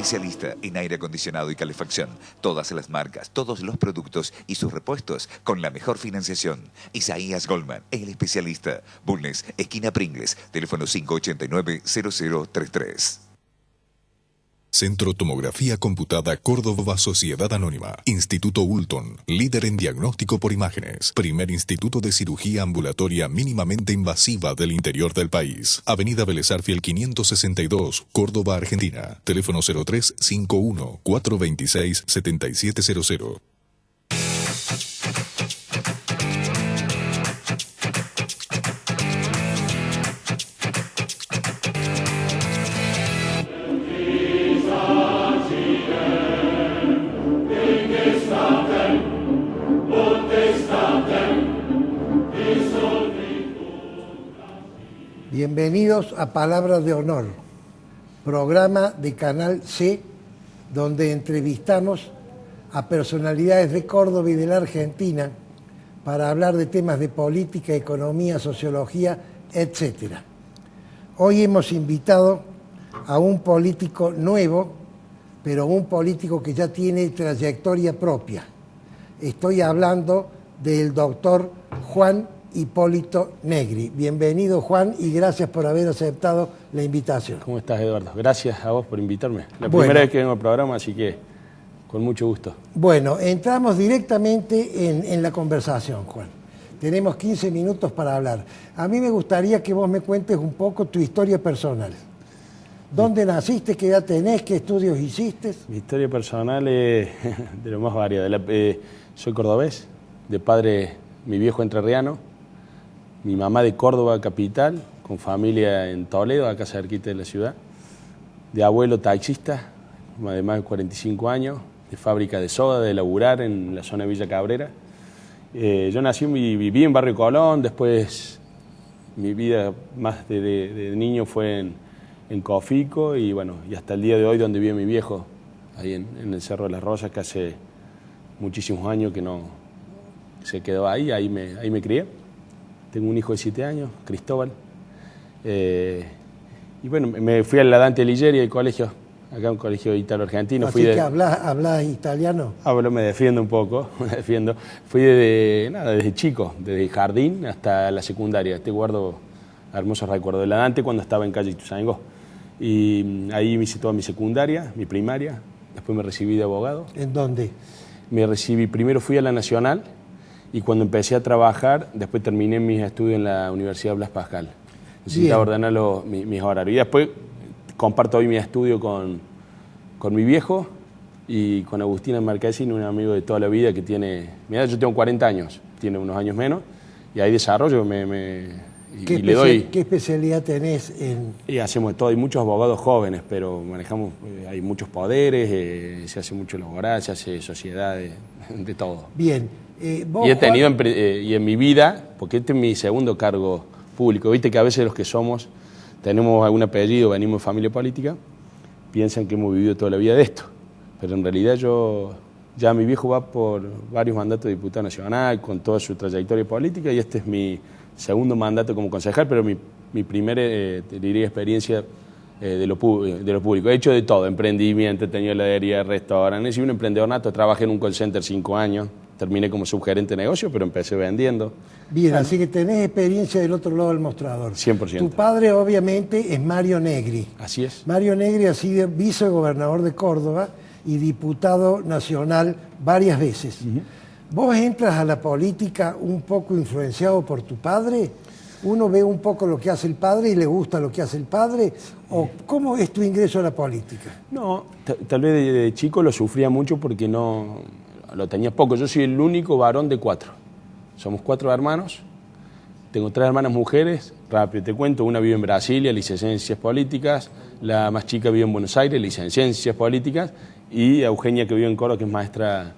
Especialista en aire acondicionado y calefacción. Todas las marcas, todos los productos y sus repuestos con la mejor financiación. Isaías Goldman, el especialista. Bulnes, esquina Pringles, teléfono 589-0033. Centro Tomografía Computada Córdoba Sociedad Anónima. Instituto Ulton, líder en diagnóstico por imágenes. Primer instituto de cirugía ambulatoria mínimamente invasiva del interior del país. Avenida Vélez Arfiel 562, Córdoba, Argentina. Teléfono 0351 426 7700. Bienvenidos a Palabras de Honor, programa de Canal C, donde entrevistamos a personalidades de Córdoba y de la Argentina para hablar de temas de política, economía, sociología, etc. Hoy hemos invitado a un político nuevo, pero un político que ya tiene trayectoria propia. Estoy hablando del doctor Juan Hipólito Negri. Bienvenido, Juan, y gracias por haber aceptado la invitación. ¿Cómo estás, Eduardo? Gracias a vos por invitarme. La primera vez que vengo al programa, así que con mucho gusto. Bueno, entramos directamente en la conversación, Juan. Tenemos 15 minutos para hablar. A mí me gustaría que vos me cuentes un poco tu historia personal. ¿Dónde naciste? ¿Qué edad tenés? ¿Qué estudios hiciste? Mi historia personal es de lo más variada. Soy cordobés, de padre, mi viejo entrerriano. Mi mamá de Córdoba capital, con familia en Toledo, acá cerquita de la ciudad. De abuelo taxista, de más de 45 años, de fábrica de soda, de laburar en la zona de Villa Cabrera. Yo nací y viví en Barrio Colón, después mi vida más de niño fue en Cofico y bueno, y hasta el día de hoy donde vive mi viejo, ahí en el Cerro de las Rosas, que hace muchísimos años que no se quedó ahí me crié. Tengo un hijo de 7 años, Cristóbal. Y bueno, me fui a la Dante Alighieri, el colegio, acá un colegio italo-argentino. Así que hablas italiano. Hablo, me defiendo un poco, me defiendo. Fui desde chico, desde el jardín hasta la secundaria. Te guardo hermosos recuerdos de la Dante cuando estaba en calle Ituzaingó. Y ahí me hice toda mi secundaria, mi primaria. Después me recibí de abogado. ¿En dónde? Primero fui a la Nacional. Y cuando empecé a trabajar, después terminé mis estudios en la Universidad Blas Pascal. Necesitaba ordenar mis horarios. Y después comparto hoy mi estudio con mi viejo y con Agustina Marquesín, un amigo de toda la vida que tiene... Mirá, yo tengo 40 años, tiene unos años menos, y ahí desarrollo, le doy... ¿Qué especialidad tenés en...? Y hacemos todo, hay muchos abogados jóvenes, pero manejamos, hay muchos poderes, se hace mucho laboral, se hace sociedad, de todo. Bien. Y he tenido y en mi vida, porque este es mi segundo cargo público, viste que a veces los que tenemos algún apellido, venimos de familia política, piensan que hemos vivido toda la vida de esto, pero en realidad ya mi viejo va por varios mandatos de diputado nacional, con toda su trayectoria política, y este es mi segundo mandato como concejal, pero mi primera, te diría, experiencia de lo público. He hecho de todo, emprendimiento, he tenido heladería, restaurantes, y un emprendedor nato, trabajé en un call center 5 años, terminé como subgerente de negocio, pero empecé vendiendo. Bien, así que tenés experiencia del otro lado del mostrador. 100%. Tu padre, obviamente, es Mario Negri. Así es. Mario Negri ha sido vicegobernador de Córdoba y diputado nacional varias veces. ¿Vos entras a la política un poco influenciado por tu padre? ¿Uno ve un poco lo que hace el padre y le gusta lo que hace el padre? ¿O cómo es tu ingreso a la política? No, tal vez de chico lo sufría mucho porque lo tenía poco. Yo soy el único varón de 4. Somos 4 hermanos. Tengo 3 hermanas mujeres. Rápido te cuento, una vive en Brasilia, licenciada en Ciencias Políticas. La más chica vive en Buenos Aires, licenciada en Ciencias Políticas. Y Eugenia, que vive en Córdoba, que es maestra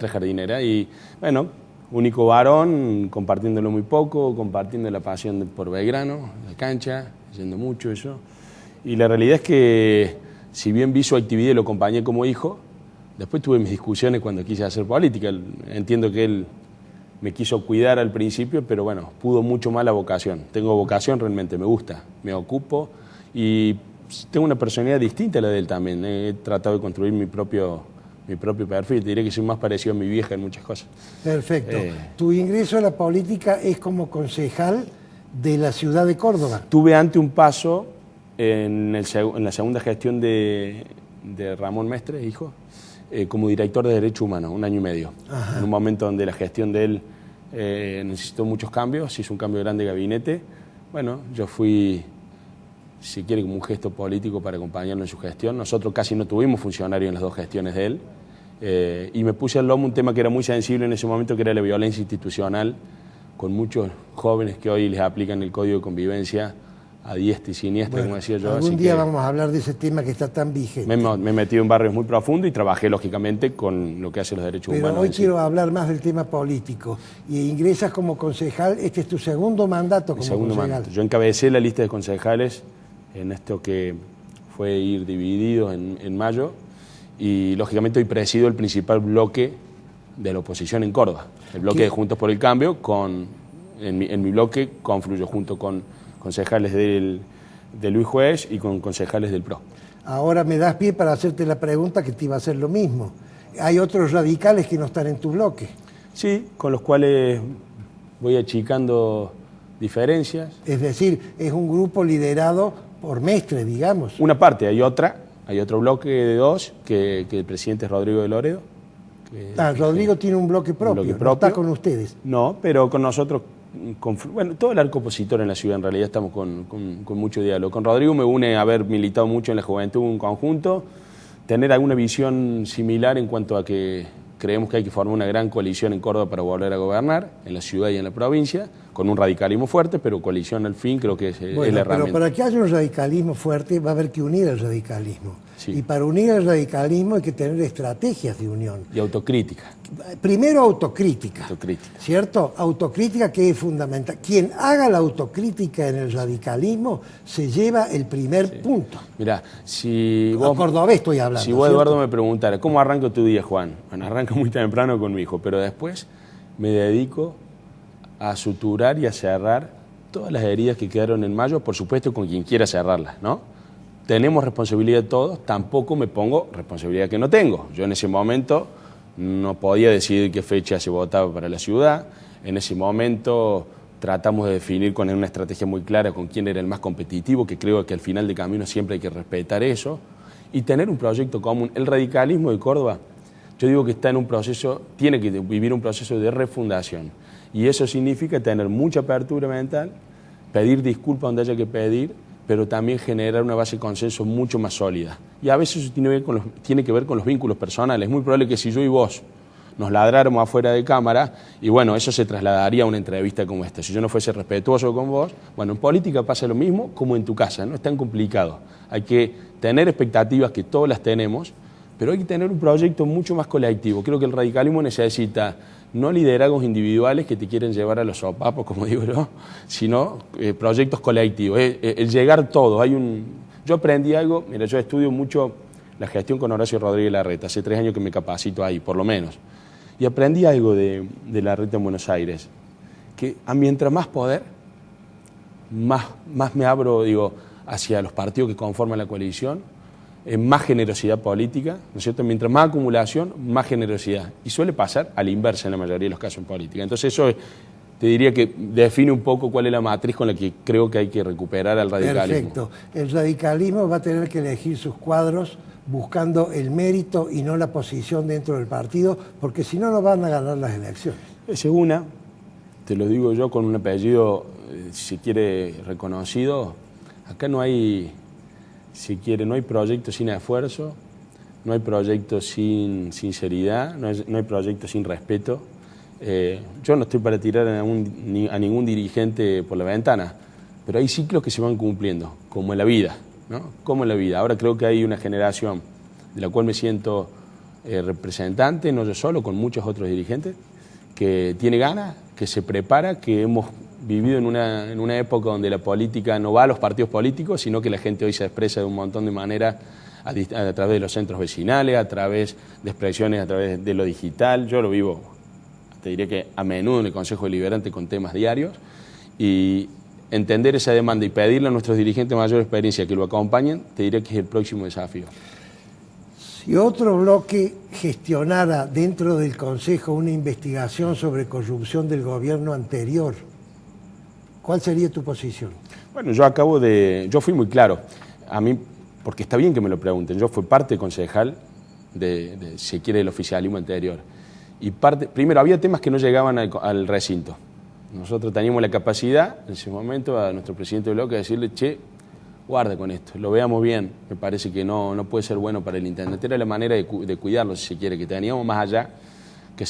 jardinera. Y bueno, único varón, compartiéndolo muy poco, compartiendo la pasión por Belgrano, la cancha, yendo mucho eso. Y la realidad es que, si bien vi su actividad y lo acompañé como hijo, después tuve mis discusiones cuando quise hacer política. Entiendo que él me quiso cuidar al principio, pero bueno, pudo mucho más la vocación. Tengo vocación realmente, me gusta, me ocupo y tengo una personalidad distinta a la de él también. He tratado de construir mi propio perfil. Te diré que soy más parecido a mi vieja en muchas cosas. Perfecto. Tu ingreso a la política es como concejal de la ciudad de Córdoba. Tuve antes un paso en la segunda gestión de Ramón Mestre, hijo, como director de Derechos Humanos, 1 año y medio. Ajá. En un momento donde la gestión de él necesitó muchos cambios, hizo un cambio grande de gabinete. Bueno, yo fui, si quiere, como un gesto político para acompañarlo en su gestión. Nosotros casi no tuvimos funcionarios en las 2 gestiones de él. Y me puse al lomo un tema que era muy sensible en ese momento, que era la violencia institucional, con muchos jóvenes que hoy les aplican el código de convivencia a diestra y siniestra, como decía yo. Algún día vamos a hablar de ese tema que está tan vigente. Me he metido en barrios muy profundos y trabajé, lógicamente, con lo que hacen los derechos humanos. Pero hoy quiero hablar más del tema político. Y ingresas como concejal, este es tu segundo mandato como concejal. Yo encabecé la lista de concejales en esto que fue ir dividido en mayo, y lógicamente hoy presido el principal bloque de la oposición en Córdoba, el bloque de Juntos por el Cambio. En mi bloque confluyo junto con concejales de Luis Juez y con concejales del PRO. Ahora me das pie para hacerte la pregunta que te iba a hacer lo mismo. ¿Hay otros radicales que no están en tu bloque? Sí, con los cuales voy achicando diferencias. Es decir, es un grupo liderado por Mestre, digamos. Una parte, hay otro bloque de 2, que el presidente es Rodrigo de Loredo. Rodrigo tiene un bloque propio, no está con ustedes. No, pero con nosotros, bueno, todo el arco opositor en la ciudad en realidad estamos con mucho diálogo. Con Rodrigo me une haber militado mucho en la juventud en conjunto, tener alguna visión similar en cuanto a que creemos que hay que formar una gran coalición en Córdoba para volver a gobernar, en la ciudad y en la provincia, con un radicalismo fuerte, pero coalición al fin creo que es la herramienta. Pero para que haya un radicalismo fuerte va a haber que unir al radicalismo. Sí. Y para unir al radicalismo hay que tener estrategias de unión. Y autocrítica. Primero autocrítica. Autocrítica. ¿Cierto? Autocrítica, que es fundamental. Quien haga la autocrítica en el radicalismo se lleva el primer punto. Mirá, si vos... A cordobés estoy hablando. Si vos, Eduardo, me preguntara, ¿cómo arranca tu día, Juan? Bueno, arranca muy temprano con mi hijo, pero después me dedico a suturar y a cerrar todas las heridas que quedaron en mayo, por supuesto con quien quiera cerrarlas, ¿no? Tenemos responsabilidad todos, tampoco me pongo responsabilidad que no tengo. Yo en ese momento no podía decidir qué fecha se votaba para la ciudad, en ese momento tratamos de definir con una estrategia muy clara con quién era el más competitivo, que creo que al final de camino siempre hay que respetar eso, y tener un proyecto común. El radicalismo de Córdoba, yo digo que está en un proceso, tiene que vivir un proceso de refundación, y eso significa tener mucha apertura mental, pedir disculpas donde haya que pedir, pero también generar una base de consenso mucho más sólida. Y a veces eso tiene que ver con los vínculos personales. Es muy probable que si yo y vos nos ladráramos afuera de cámara, y bueno, eso se trasladaría a una entrevista como esta. Si yo no fuese respetuoso con vos, bueno, en política pasa lo mismo como en tu casa, no es tan complicado. Hay que tener expectativas, que todas las tenemos, pero hay que tener un proyecto mucho más colectivo. Creo que el radicalismo necesita no liderazgos individuales que te quieren llevar a los sopapos, como digo yo, sino proyectos colectivos. El llegar todos. Yo aprendí algo, mira, yo estudio mucho la gestión con Horacio Rodríguez Larreta, hace 3 años que me capacito ahí, por lo menos. Y aprendí algo de Larreta en Buenos Aires, que mientras más poder, más me abro, hacia los partidos que conforman la coalición, más generosidad política, ¿no es cierto? Mientras más acumulación, más generosidad. Y suele pasar a la inversa en la mayoría de los casos en política. Entonces eso te diría que define un poco cuál es la matriz con la que creo que hay que recuperar al radicalismo. Perfecto. El radicalismo va a tener que elegir sus cuadros buscando el mérito y no la posición dentro del partido, porque si no, no van a ganar las elecciones. Esa es una, te lo digo yo con un apellido, si quiere, reconocido. Acá no hay... Si quiere, no hay proyecto sin esfuerzo, no hay proyecto sin sinceridad, no hay proyecto sin respeto. Yo no estoy para tirar a ningún dirigente por la ventana, pero hay ciclos que se van cumpliendo, como en la vida, ¿no? Como en la vida. Ahora creo que hay una generación de la cual me siento representante, no yo solo, con muchos otros dirigentes, que tiene ganas, que se prepara, que hemos vivido en una época donde la política no va a los partidos políticos, sino que la gente hoy se expresa de un montón de maneras a través de los centros vecinales, a través de expresiones, a través de lo digital. Yo lo vivo, te diré que a menudo en el Consejo Deliberante con temas diarios, y entender esa demanda y pedirle a nuestros dirigentes mayor experiencia que lo acompañen, te diré que es el próximo desafío. Si otro bloque gestionara dentro del Consejo una investigación sobre corrupción del gobierno anterior, ¿cuál sería tu posición? Bueno, yo fui muy claro. A mí, porque está bien que me lo pregunten, yo fui parte concejal si quiere, del oficialismo anterior. Y primero, había temas que no llegaban al recinto. Nosotros teníamos la capacidad, en ese momento, a nuestro presidente del bloque, de decirle, che, guarda con esto, lo veamos bien, me parece que no puede ser bueno para el intendente. Era la manera de cuidarlo, si se quiere, que teníamos más allá, que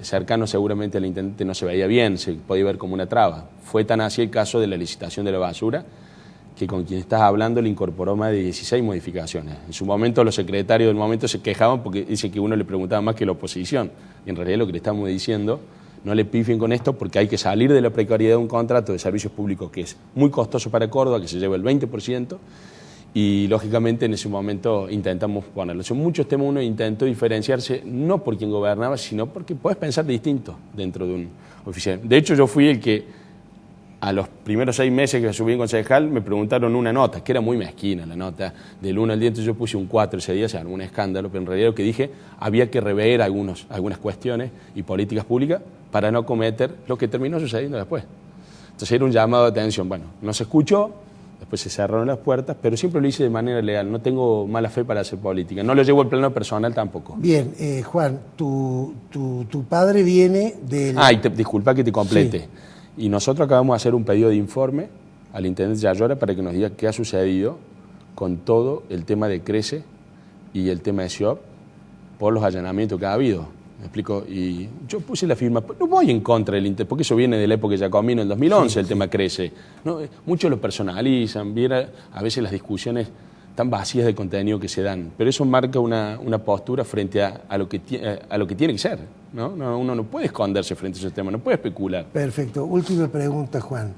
cercano seguramente al intendente no se veía bien, se podía ver como una traba. Fue tan así el caso de la licitación de la basura, que con quien estás hablando le incorporó más de 16 modificaciones. En su momento los secretarios del momento se quejaban porque dicen que uno le preguntaba más que la oposición. Y en realidad lo que le estamos diciendo, no le pifien con esto, porque hay que salir de la precariedad de un contrato de servicios públicos que es muy costoso para Córdoba, que se lleva el 20%, y lógicamente en ese momento intentamos ponerlo. En muchos temas uno intentó diferenciarse, no por quien gobernaba, sino porque puedes pensar distinto dentro de un oficial. De hecho, yo fui el que a los primeros 6 meses que subí en concejal me preguntaron una nota, que era muy mezquina la nota, del 1 al 10, entonces yo puse un 4 ese día, se armó un escándalo, pero en realidad lo que dije, había que rever algunas cuestiones y políticas públicas para no cometer lo que terminó sucediendo después. Entonces era un llamado de atención. Bueno, no se escuchó, después se cerraron las puertas, pero siempre lo hice de manera legal, no tengo mala fe para hacer política, no lo llevo al plano personal tampoco. Bien, Juan, tu padre viene del... Disculpa que te complete. Sí. Y nosotros acabamos de hacer un pedido de informe al intendente Yayora para que nos diga qué ha sucedido con todo el tema de Crece y el tema de SIOP por los allanamientos que ha habido. ¿Me explico? Y yo puse la firma, no voy en contra del intendente, porque eso viene de la época de Giacomino en 2011, sí, el tema Crece. ¿No? Muchos lo personalizan, viera a veces las discusiones tan vacías de contenido que se dan, pero eso marca una postura frente a lo que tiene que ser, ¿no? Uno no puede esconderse frente a ese tema, no puede especular. Perfecto. Última pregunta, Juan.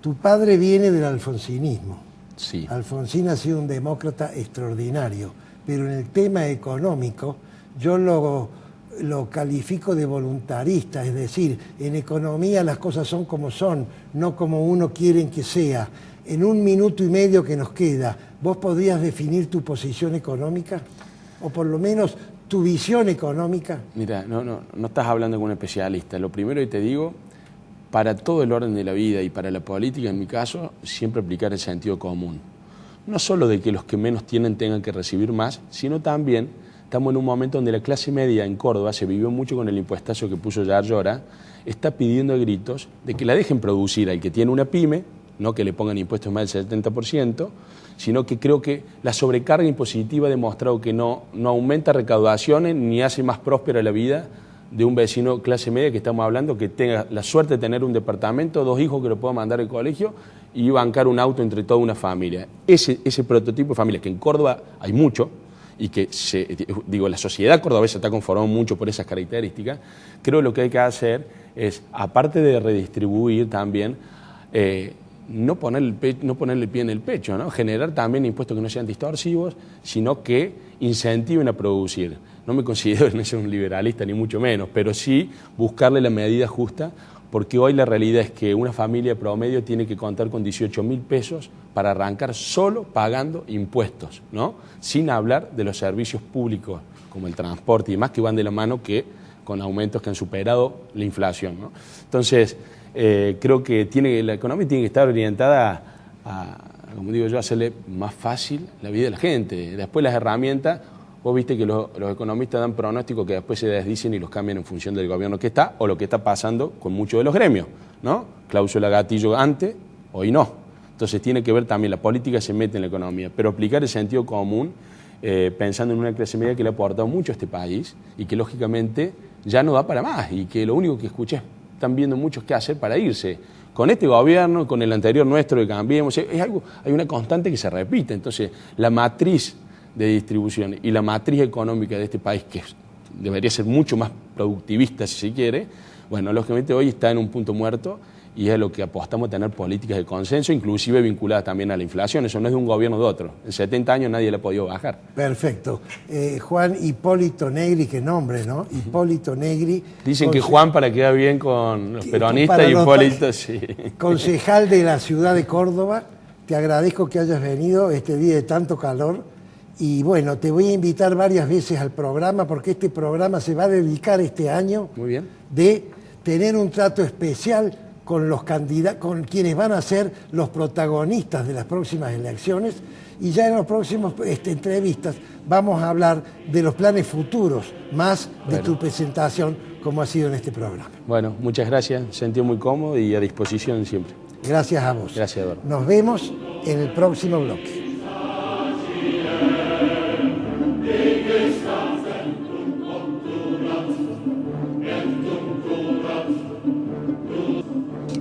Tu padre viene del alfonsinismo. Sí. Alfonsín ha sido un demócrata extraordinario, pero en el tema económico yo lo califico de voluntarista, es decir, en economía las cosas son como son, no como uno quiere que sea. En 1 minuto y medio que nos queda, ¿vos podrías definir tu posición económica? O por lo menos tu visión económica. Mira, no estás hablando con un especialista. Lo primero que te digo, para todo el orden de la vida y para la política, en mi caso, siempre aplicar el sentido común. No solo de que los que menos tienen tengan que recibir más, sino también estamos en un momento donde la clase media en Córdoba, se vivió mucho con el impuestazo que puso Yayora, está pidiendo a gritos de que la dejen producir al que tiene una pyme, no que le pongan impuestos más del 70%, sino que creo que la sobrecarga impositiva ha demostrado que no aumenta recaudaciones ni hace más próspera la vida de un vecino clase media que estamos hablando, que tenga la suerte de tener un departamento, 2 hijos que lo puedan mandar al colegio y bancar un auto entre toda una familia. Ese prototipo de familia, que en Córdoba hay mucho, y que la sociedad cordobesa está conformada mucho por esas características, creo que lo que hay que hacer es, aparte de redistribuir también, no ponerle el pie en el pecho, ¿no? Generar también impuestos que no sean distorsivos, sino que incentiven a producir. No me considero en eso un liberalista, ni mucho menos, pero sí buscarle la medida justa, porque hoy la realidad es que una familia promedio tiene que contar con 18.000 pesos para arrancar solo pagando impuestos, ¿no? Sin hablar de los servicios públicos, como el transporte y demás, que van de la mano con aumentos que han superado la inflación, ¿no? Entonces, creo que la economía tiene que estar orientada a, como digo yo, hacerle más fácil la vida de la gente. Después las herramientas, vos viste que los economistas dan pronósticos que después se desdicen y los cambian en función del gobierno que está o lo que está pasando con muchos de los gremios, ¿no? Cláusula gatillo antes, hoy no. Entonces tiene que ver también, la política se mete en la economía, pero aplicar el sentido común pensando en una clase media que le ha aportado mucho a este país y que lógicamente ya no da para más y que lo único que escuché están viendo muchos qué hacer para irse. Con este gobierno, con el anterior nuestro de Cambiemos, es algo, hay una constante que se repite. Entonces, la matriz de distribución y la matriz económica de este país, que debería ser mucho más productivista si se quiere, bueno, lógicamente hoy está en un punto muerto y es a lo que apostamos a tener políticas de consenso, inclusive vinculadas también a la inflación. Eso no es de un gobierno de otro. En 70 años nadie le ha podido bajar. Perfecto. Juan Hipólito Negri, qué nombre, ¿no? Hipólito Negri. Dicen que Juan para quedar bien con los peronistas y Hipólito, sí. Concejal de la ciudad de Córdoba, te agradezco que hayas venido este día de tanto calor. Y bueno, te voy a invitar varias veces al programa porque este programa se va a dedicar este año Muy bien. de tener un trato especial con los candidatos, con quienes van a ser los protagonistas de las próximas elecciones, y ya en las próximas entrevistas vamos a hablar de los planes futuros, más de tu presentación, como ha sido en este programa. Bueno, muchas gracias, sentí muy cómodo y a disposición siempre. Gracias a vos. Gracias, Eduardo. Nos vemos en el próximo bloque.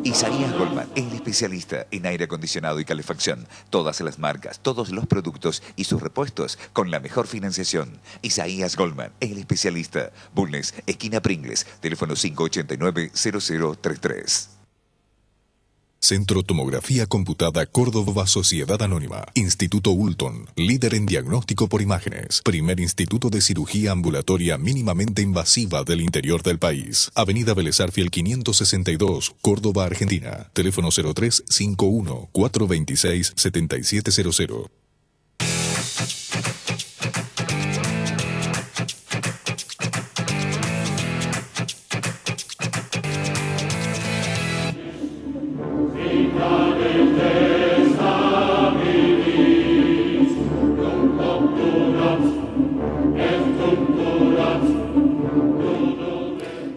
Isaías Goldman, el especialista en aire acondicionado y calefacción. Todas las marcas, todos los productos y sus repuestos con la mejor financiación. Isaías Goldman, el especialista. Bulnes, esquina Pringles, teléfono 589-0033. Centro Tomografía Computada Córdoba Sociedad Anónima. Instituto Ulton, líder en diagnóstico por imágenes. Primer instituto de cirugía ambulatoria mínimamente invasiva del interior del país. Avenida Vélez Arfiel 562, Córdoba, Argentina. Teléfono 0351-426-7700.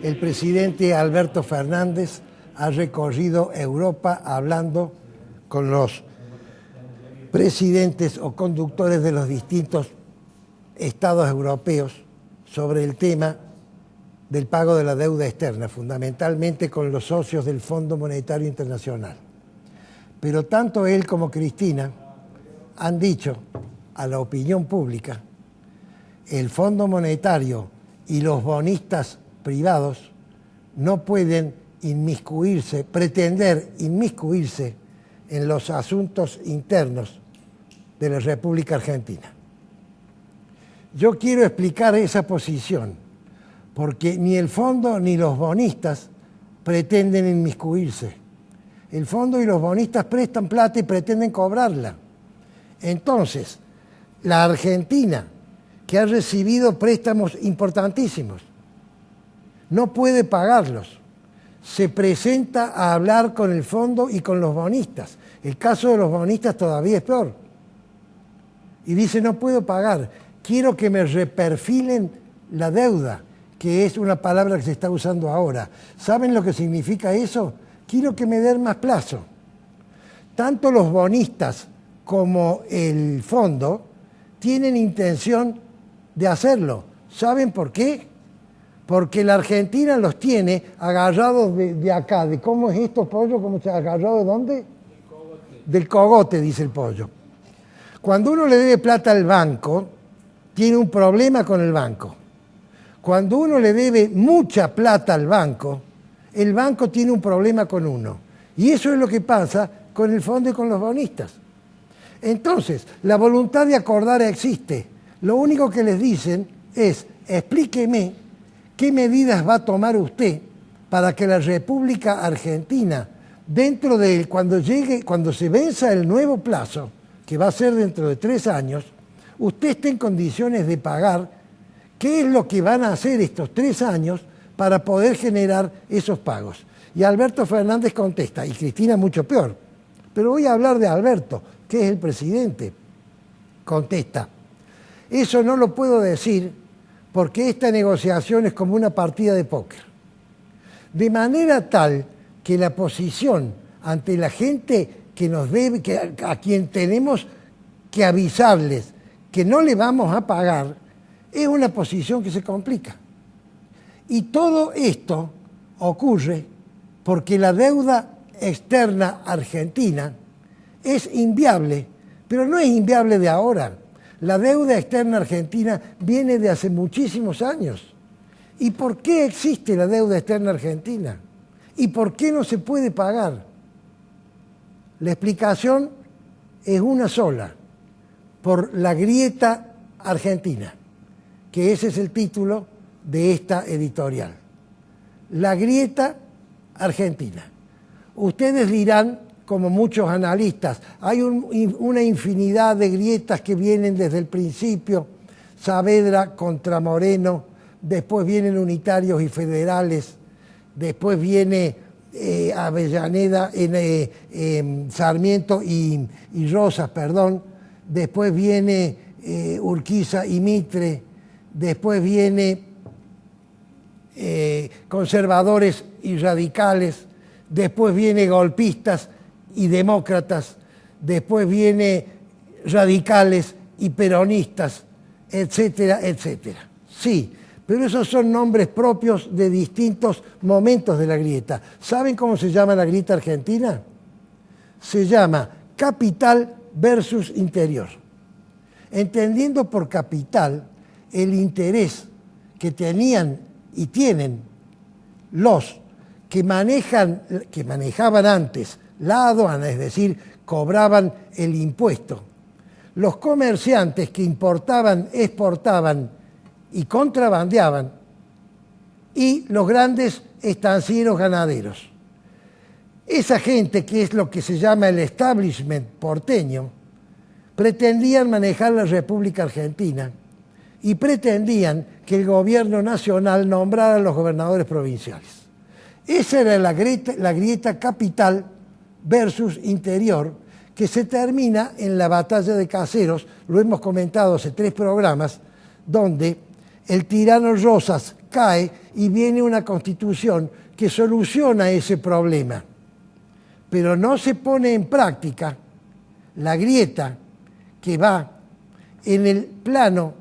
El presidente Alberto Fernández ha recorrido Europa hablando con los presidentes o conductores de los distintos estados europeos sobre el tema del pago de la deuda externa, fundamentalmente con los socios del Fondo Monetario Internacional. Pero tanto él como Cristina han dicho a la opinión pública, el Fondo Monetario y los bonistas privados no pueden pretender inmiscuirse en los asuntos internos de la República Argentina. Yo quiero explicar esa posición, porque ni el fondo ni los bonistas pretenden inmiscuirse. El fondo y los bonistas prestan plata y pretenden cobrarla. Entonces, la Argentina, que ha recibido préstamos importantísimos, no puede pagarlos. Se presenta a hablar con el fondo y con los bonistas. El caso de los bonistas todavía es peor. Y dice, no puedo pagar, quiero que me reperfilen la deuda, que es una palabra que se está usando ahora. ¿Saben lo que significa eso? Quiero que me den más plazo. Tanto los bonistas como el fondo tienen intención de hacerlo. ¿Saben por qué? Porque la Argentina los tiene agarrados de acá. ¿De cómo es esto, pollo? ¿Cómo se ha agarrado de dónde? Del cogote. Del cogote, dice el pollo. Cuando uno le debe plata al banco, tiene un problema con el banco. Cuando uno le debe mucha plata al banco, el banco tiene un problema con uno. Y eso es lo que pasa con el fondo y con los bonistas. Entonces, la voluntad de acordar existe. Lo único que les dicen es, explíqueme qué medidas va a tomar usted para que la República Argentina, cuando se venza el nuevo plazo, que va a ser dentro de 3 años, usted esté en condiciones de pagar. ¿Qué es lo que van a hacer estos 3 años para poder generar esos pagos? Y Alberto Fernández contesta, y Cristina mucho peor. Pero voy a hablar de Alberto, que es el presidente. Contesta, eso no lo puedo decir porque esta negociación es como una partida de póker. De manera tal que la posición ante la gente que nos debe, a quien tenemos que avisarles que no le vamos a pagar, es una posición que se complica. Y todo esto ocurre porque la deuda externa argentina es inviable, pero no es inviable de ahora. La deuda externa argentina viene de hace muchísimos años. ¿Y por qué existe la deuda externa argentina? ¿Y por qué no se puede pagar? La explicación es una sola, por la grieta argentina, que ese es el título de esta editorial. La grieta argentina. Ustedes dirán, como muchos analistas, hay una infinidad de grietas que vienen desde el principio, Saavedra contra Moreno, después vienen unitarios y federales, después viene Avellaneda, Sarmiento y Rosas, perdón, después viene Urquiza y Mitre, después viene conservadores y radicales, después viene golpistas y demócratas, después viene radicales y peronistas, etcétera, etcétera. Sí, pero esos son nombres propios de distintos momentos de la grieta. ¿Saben cómo se llama la grieta argentina? Se llama capital versus interior. Entendiendo por capital el interés que tenían y tienen los que manejaban antes la aduana, es decir, cobraban el impuesto, los comerciantes que importaban, exportaban y contrabandeaban, y los grandes estancieros ganaderos. Esa gente, que es lo que se llama el establishment porteño, pretendían manejar la República Argentina y pretendían que el gobierno nacional nombrara a los gobernadores provinciales. Esa era la grieta capital versus interior, que se termina en la batalla de Caseros, lo hemos comentado hace 3 programas, donde el tirano Rosas cae y viene una constitución que soluciona ese problema. Pero no se pone en práctica la grieta que va en el plano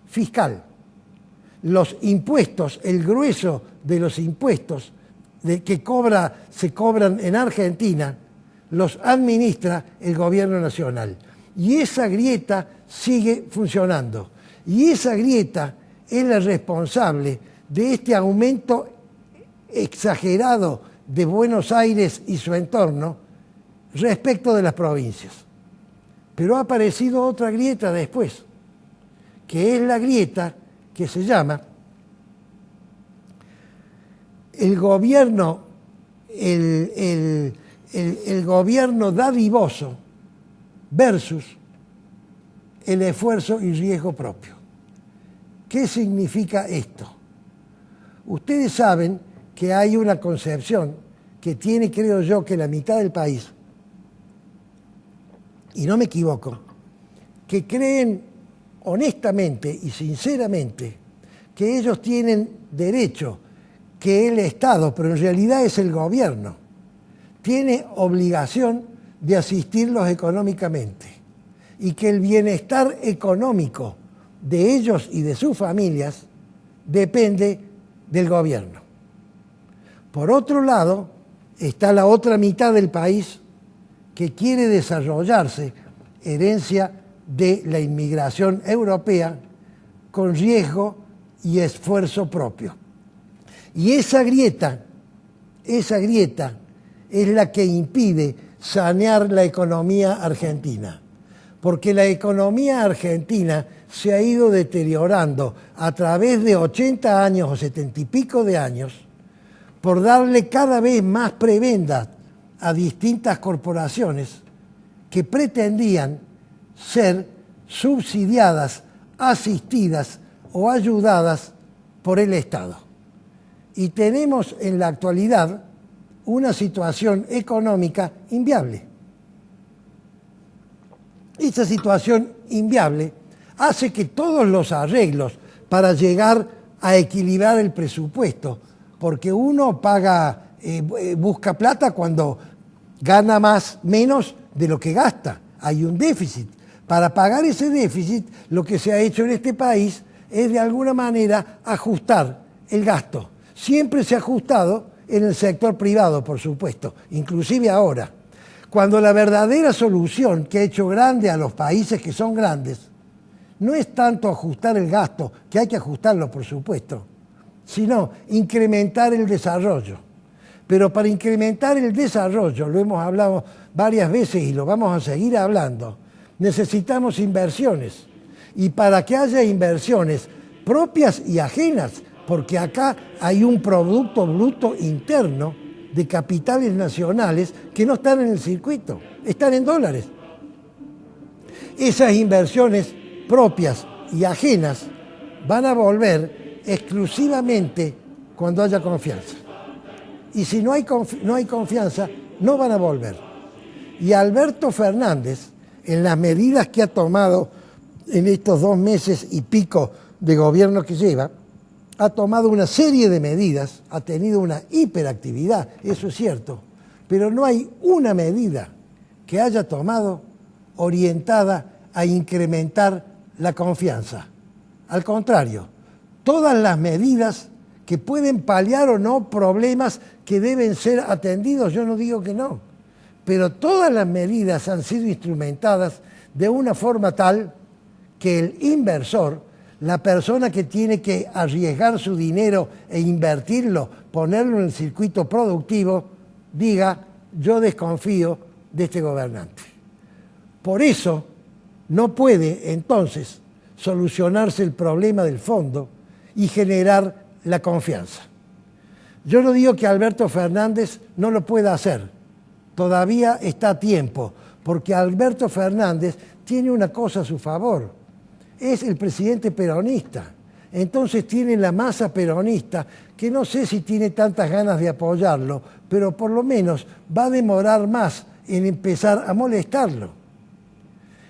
fiscal. Los impuestos, el grueso de los impuestos que se cobran en Argentina, los administra el gobierno nacional. Y esa grieta sigue funcionando. Y esa grieta es la responsable de este aumento exagerado de Buenos Aires y su entorno respecto de las provincias. Pero ha aparecido otra grieta después, que es la grieta que se llama el gobierno, el gobierno dadivoso versus el esfuerzo y riesgo propio. ¿Qué significa esto? Ustedes saben que hay una concepción que tiene, creo yo, que la mitad del país, y no me equivoco, que creen honestamente y sinceramente que ellos tienen derecho, que el Estado, pero en realidad es el gobierno, tiene obligación de asistirlos económicamente y que el bienestar económico de ellos y de sus familias depende del gobierno. Por otro lado, está la otra mitad del país que quiere desarrollarse, herencia de la inmigración europea, con riesgo y esfuerzo propio. Y esa grieta es la que impide sanear la economía argentina, porque la economía argentina se ha ido deteriorando a través de 80 años o 70 y pico de años por darle cada vez más prebenda a distintas corporaciones que pretendían ser subsidiadas, asistidas o ayudadas por el Estado. Y tenemos en la actualidad una situación económica inviable. Esta situación inviable hace que todos los arreglos para llegar a equilibrar el presupuesto, porque uno busca plata cuando gana menos de lo que gasta, hay un déficit, Para pagar ese déficit, lo que se ha hecho en este país es de alguna manera ajustar el gasto. Siempre se ha ajustado en el sector privado, por supuesto, inclusive ahora. Cuando la verdadera solución que ha hecho grande a los países que son grandes no es tanto ajustar el gasto, que hay que ajustarlo, por supuesto, sino incrementar el desarrollo. Pero para incrementar el desarrollo, lo hemos hablado varias veces y lo vamos a seguir hablando, necesitamos inversiones. Y para que haya inversiones propias y ajenas, porque acá hay un producto bruto interno de capitales nacionales que no están en el circuito, están en dólares. Esas inversiones propias y ajenas van a volver exclusivamente cuando haya confianza. Y si no hay confianza, no van a volver. Y Alberto Fernández, en las medidas que ha tomado en estos 2 meses y pico de gobierno que lleva, ha tomado una serie de medidas, ha tenido una hiperactividad, eso es cierto, pero no hay una medida que haya tomado orientada a incrementar la confianza. Al contrario, todas las medidas que pueden paliar o no problemas que deben ser atendidos, yo no digo que no, pero todas las medidas han sido instrumentadas de una forma tal que el inversor, la persona que tiene que arriesgar su dinero e invertirlo, ponerlo en el circuito productivo, diga, yo desconfío de este gobernante. Por eso no puede entonces solucionarse el problema del fondo y generar la confianza. Yo no digo que Alberto Fernández no lo pueda hacer, todavía está a tiempo, porque Alberto Fernández tiene una cosa a su favor, es el presidente peronista, entonces tiene la masa peronista, que no sé si tiene tantas ganas de apoyarlo, pero por lo menos va a demorar más en empezar a molestarlo.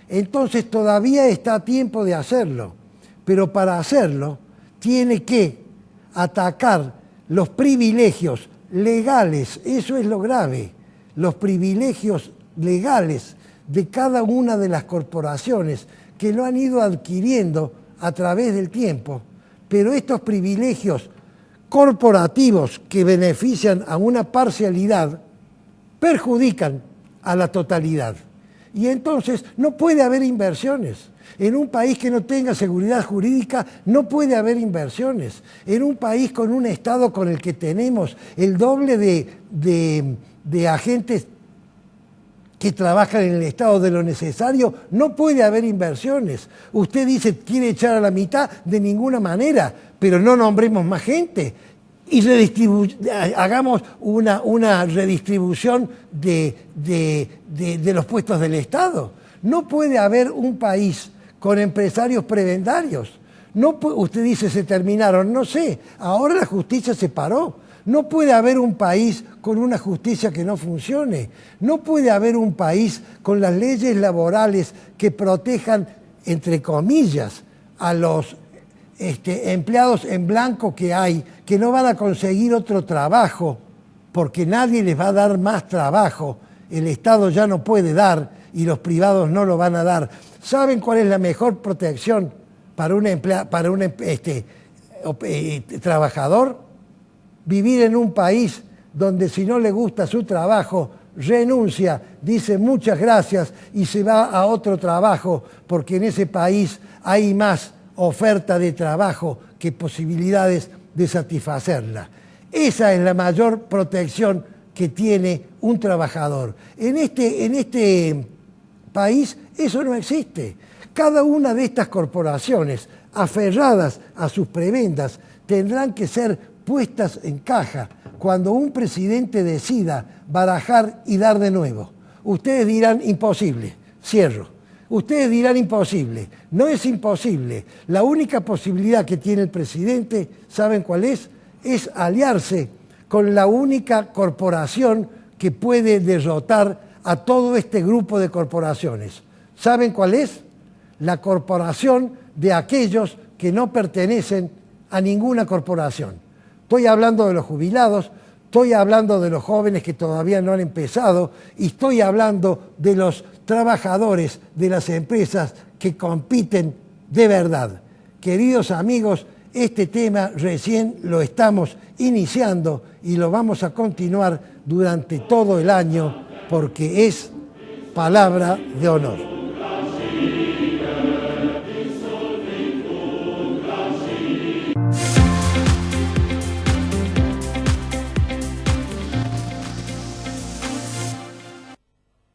Entonces todavía está a tiempo de hacerlo, pero para hacerlo tiene que atacar los privilegios legales, eso es lo grave, los privilegios legales de cada una de las corporaciones que lo han ido adquiriendo a través del tiempo, pero estos privilegios corporativos que benefician a una parcialidad perjudican a la totalidad. Y entonces no puede haber inversiones. En un país que no tenga seguridad jurídica no puede haber inversiones. En un país con un Estado con el que tenemos el doble de agentes que trabajan en el Estado de lo necesario, no puede haber inversiones. Usted dice, quiere echar a la mitad, de ninguna manera, pero no nombremos más gente y hagamos una redistribución de los puestos del Estado. No puede haber un país con empresarios prebendarios. Usted dice, se terminaron, no sé, ahora la justicia se paró. No puede haber un país con una justicia que no funcione. No puede haber un país con las leyes laborales que protejan, entre comillas, a los empleados en blanco que hay, que no van a conseguir otro trabajo, porque nadie les va a dar más trabajo. El Estado ya no puede dar y los privados no lo van a dar. ¿Saben cuál es la mejor protección para un trabajador? Vivir en un país donde si no le gusta su trabajo, renuncia, dice muchas gracias y se va a otro trabajo, porque en ese país hay más oferta de trabajo que posibilidades de satisfacerla. Esa es la mayor protección que tiene un trabajador. En este país eso no existe. Cada una de estas corporaciones, aferradas a sus prebendas, tendrán que ser puestas en caja cuando un presidente decida barajar y dar de nuevo. Ustedes dirán imposible, cierro. Ustedes dirán imposible, no es imposible. La única posibilidad que tiene el presidente, ¿saben cuál es? Es aliarse con la única corporación que puede derrotar a todo este grupo de corporaciones. ¿Saben cuál es? La corporación de aquellos que no pertenecen a ninguna corporación. Estoy hablando de los jubilados, estoy hablando de los jóvenes que todavía no han empezado y estoy hablando de los trabajadores de las empresas que compiten de verdad. Queridos amigos, este tema recién lo estamos iniciando y lo vamos a continuar durante todo el año porque es palabra de honor.